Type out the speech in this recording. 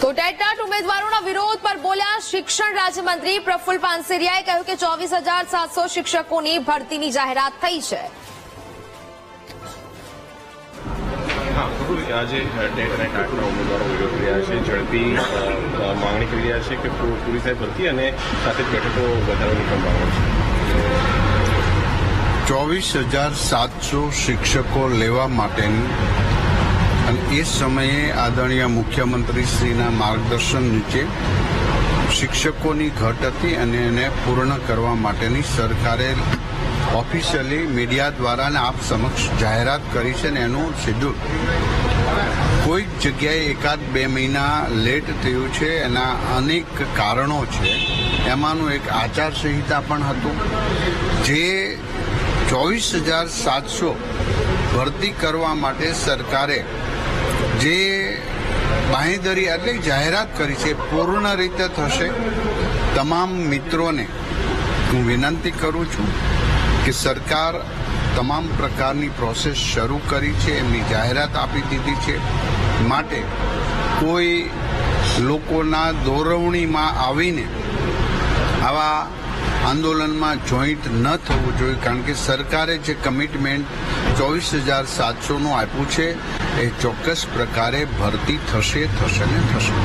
તો ટેટટાટ ઉમેદવારોના વિરોધ પર બોલ્યા શિક્ષણ રાજ્યમંત્રી પ્રફુલ્લ પાનસેરિયાએ કહ્યું કે 24,700 શિક્ષકોની ભરતીની જાહેરાત થઈ છે. આજે ટેટ અને ટાટના ઉમેદવારો વિરોધ કર્યા છે. ઝડપી માંગણી કરી રહ્યા છે કે પૂરી થાય ભરતી અને સાથે જ બેઠકો વધારવાની પણ માંગણી છે. 24,700 શિક્ષકો લેવા માટેની અને એ સમયે આદરણીય મુખ્યમંત્રીશ્રીના માર્ગદર્શન નીચે શિક્ષકોની ઘટ હતી અને એને પૂર્ણ કરવા માટેની સરકારે ઓફિશિયલી મીડિયા દ્વારા અને આપ સમક્ષ જાહેરાત કરી છે ને એનું શેડ્યુલ કોઈક જગ્યાએ 1-2 મહિના લેટ થયું છે. એના અનેક કારણો છે. એમાંનું એક આચારસંહિતા પણ હતું જે 24,700 ભરતી કરવા માટે સરકારે જે બાંહેધરી એટલે જાહેરાત કરી છે પૂર્ણ રીતે થશે. તમામ મિત્રોને હું વિનંતી કરું છું કે સરકાર તમામ પ્રકારની પ્રોસેસ શરૂ કરી છે, એમની જાહેરાત આપી દીધી છે. માટે કોઈ લોકોના દોરવણીમાં આવીને આવા આંદોલનમાં જોઈન્ટ ન થવું જોઈએ, કારણ કે સરકારે જે કમિટમેન્ટ 24,700નું આપ્યું છે એ ચોક્કસ પ્રકારે ભરતી થશે ને થશે.